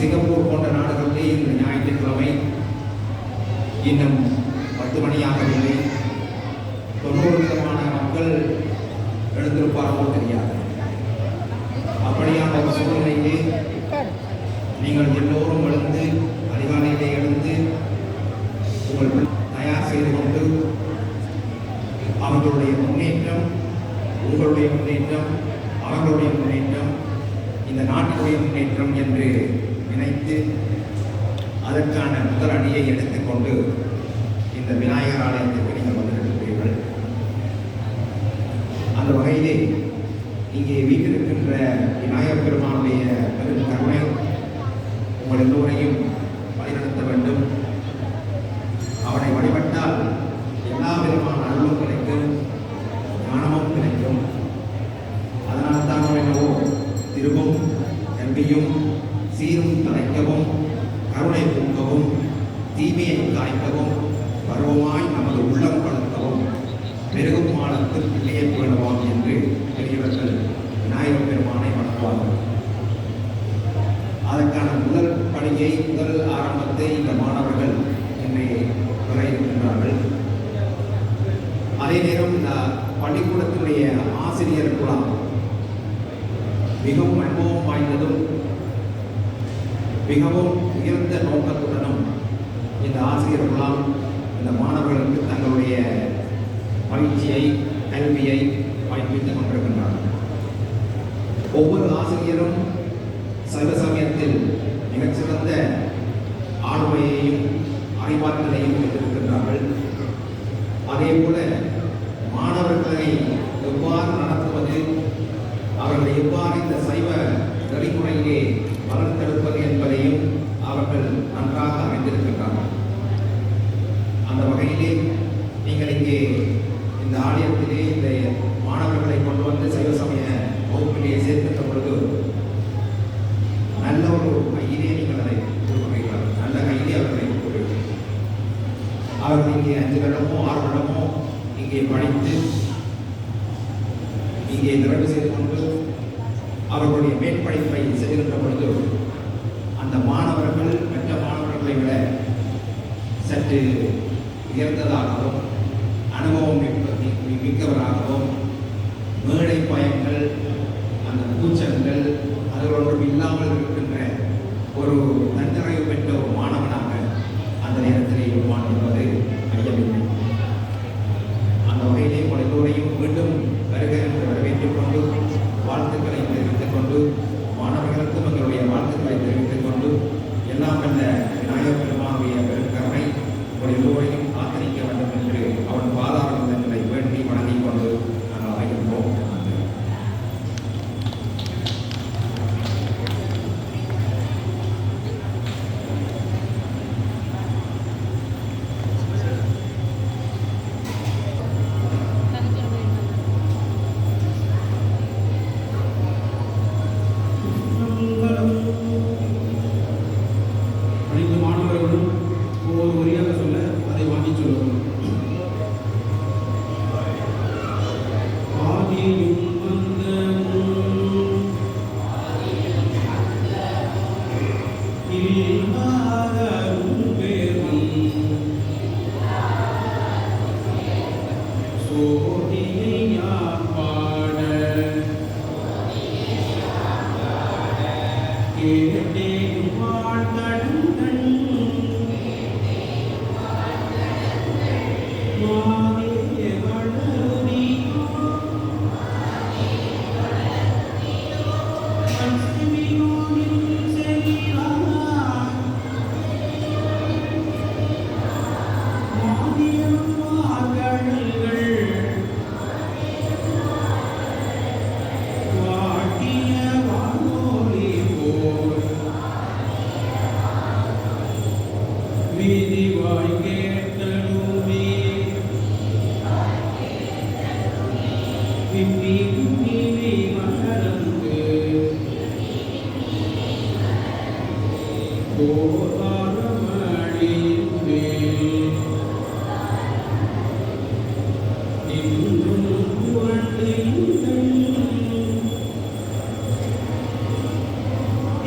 Singapore போன்ற நாடுகளிலே இந்த ஞாயிற்றுக்கிழமை இன்னும் 10 மணியாகவில்லை. 90% மக்கள் எழுந்திருப்பார்களோ தெரியாது. அப்படியான ஒரு சூழ்நிலையிலே நீங்கள் எல்லோரும் எழுந்து அதிகாலையிலே எழுந்து உங்கள் தயார் செய்து கொண்டு அவர்களுடைய முன்னேற்றம், உங்களுடைய முன்னேற்றம், அவர்களுடைய முன்னேற்றம், இந்த நாட்டுடைய முன்னேற்றம் என்று நினைத்து அதற்கான முதல் அடியை எடுத்துக்கொண்டு இந்த விநாயகர் ஆலயத்திற்கு நீங்கள் வந்திருக்கிறீர்கள். அந்த வகையிலே இங்கே வீட்டிருக்கின்ற விநாயகர் பெருமானுடைய பெரும் கருணை உங்கள் எல்லோரையும் வழிநடத்த வேண்டும். அவனை வழிபட்டால் எல்லா விதமான அருளும் கிடைக்கும், ஞானமும் கிடைக்கும். அதனால் தான் என்னவோ திருவும் கல்வியும் சீரும் தலைக்கவும் கருணை பூக்கவும் தீமையை காய்க்கவும் பருவமாய் நமது உள்ளம் வளர்க்கவும் பெருகும் மாலத்தில் பிள்ளையை பேணுவாம் என்று பெரியவர்கள் விநாயகர் பெருமானை வணங்குவார்கள். அதற்கான முதல் பணியை, முதல் ஆரம்பத்தை இந்த மாணவர்கள் என்னை பெற இருக்கின்றார்கள். அதே நேரம் இந்த பள்ளிக்கூடத்தினுடைய ஆசிரியர் குழாம் மிகவும் அனுபவம் வாய்ந்ததும் மிகவும் உயர்ந்த நோக்கத்துடனும் இந்த ஆசிரியர் குழாம் இந்த மாணவர்களுக்கு தங்களுடைய பயிற்சியை, கல்வியை பயிற்றுவித்துக் கொண்டிருக்கின்றார்கள். ஒவ்வொரு ஆசிரியரும் சைவ சமயத்தில் மிகச்சிறந்த ஆளுமையையும் அறிவாற்றலையும் பெற்றிருக்கின்றார்கள். அதே போல மாணவர்களை எவ்வாறு நடத்துவது, அவர்களை எவ்வாறு இந்த சைவ நெறிமுறையிலே வளர்த்தெடுப்பது என்பதையும் அவர்கள் நன்றாக அறிந்திருக்கின்றார்கள். அந்த வகையிலே நீங்கள் இங்கே இந்த ஆலயத்திலே இந்த மாணவர்களை கொண்டு வந்து சைவ சமய வகுப்பிலே சேர்க்கின்ற பொழுது நல்ல ஒரு கையிலே நீங்கள் அதை கொடுக்கிறீர்கள். நல்ல கையிலே அவர்களை கொடுக்கிறீர்கள். அவர்கள் இங்கே 5 வருடமோ 6 வருடமோ இங்கே படித்து இங்கே நிறைவு செய்து கொண்டு அவர்களுடைய மேற்படிப்பை செய்கின்ற பொழுது அந்த மாணவர்கள் மற்ற மாணவர்களை விட சற்று உயர்ந்ததாகவும் அனுபவம் மிக்கவராகவும் மேடை பயங்கள், அந்த கூச்சங்கள் அதோடு இல்லாமல் இருக்கின்ற ஒரு நன்றிறைவு பெற்ற ஒரு மாணவனாக அந்த நேரத்திலே இருப்பான் என்பது ஐயமில்லை. அந்த வகையிலே உங்கள் எல்லோரையும் மீண்டும் வருக என்று வரவேற்றுக் கொண்டு வாழ்த்துக்களை தெரிவித்துக் கொண்டு மாணவர்களுக்கும் எங்களுடைய வாழ்த்துக்களை தெரிவித்துக் கொண்டு எல்லாம் வல்ல விநாயகர் பெருமானுடைய பெருங்கருணை உங்கள் எல்லோரையும் ஆதரிக்க வேண்டும் என்று அவன் பாதாரங்களை வேண்டி வணங்கிக் கொண்டு நாங்கள் அமைகின்றோம்.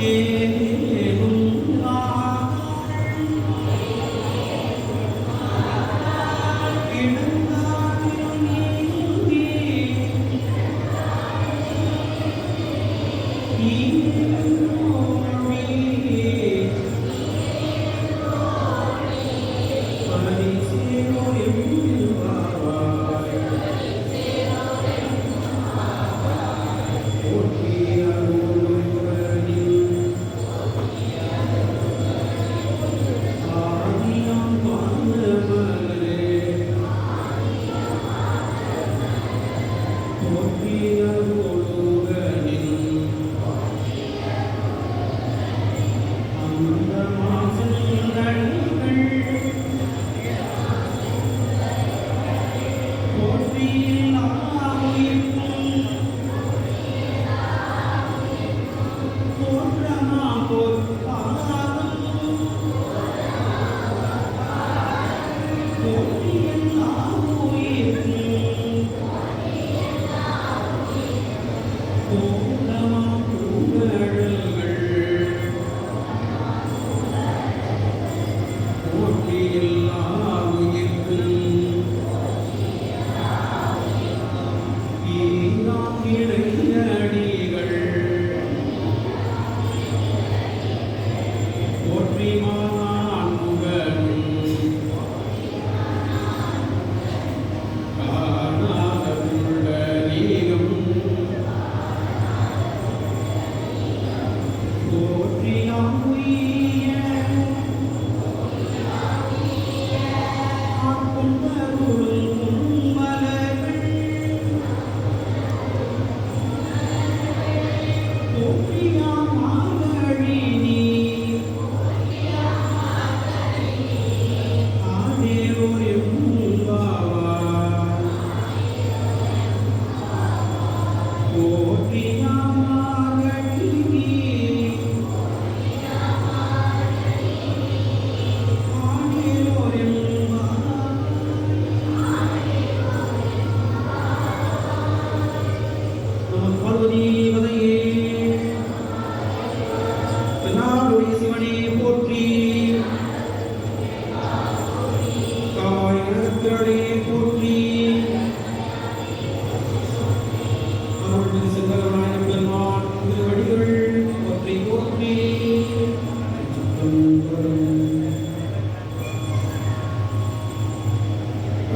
ஏனும்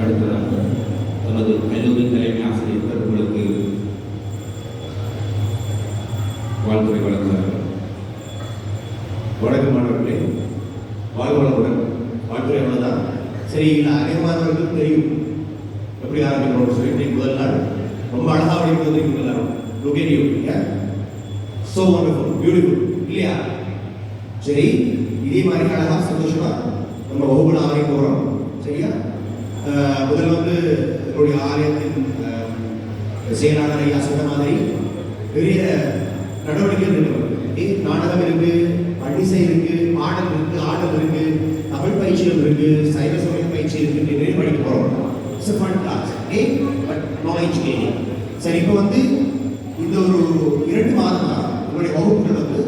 அடுத்ததாக தனது கல்லூரி தலைமை ஆசிரியர்கள் உங்களுக்கு வாழ்த்துறை வழங்குகிறார்கள். வணக்கம் மாணவர்களே, வாழ்வளமுடன். வாழ்த்துறை அவ்வளோதான். சரி, இல்லை அநேகமானவர்களுக்கு தெரியும் எப்படி ஆரம்பிக்கிறோம் சொல்லி. இன்னைக்கு முதல் நாள் ரொம்ப அழகாக வடிவமைப்பு எல்லாரும் லுகேனியூ ஸோ வண்டர்ஃபுல், பியூட்டிஃபுல் இல்லையா? சரி, இதே மாதிரி அழகாக சந்தோஷமா நம்ம வகுப்புல ஆரம்பிக்க போகிறோம். சரியா? முதல்ல வந்து என்னுடைய ஆலயத்தின் செயலாளர் ஐயா சொன்ன மாதிரி பெரிய நடவடிக்கைகள் இருக்கு. நாடகம் இருக்கு, பண்டிசை இருக்கு, பாடல் இருக்கு, ஆடல் இருக்கு, தமிழ் பயிற்சிகள் இருக்கு, சைவ சமய பயிற்சி இருக்கு. நிறைய படிக்க போறோம். It's a fun class, okay, but knowledge gaining. சரி, இப்போ வந்து இந்த ஒரு 2 மாதமா உங்களுடைய வகுப்புகள் வந்து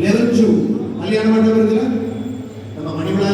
லெவல் 2 கல்யாண மண்டபம் இருக்குல்ல,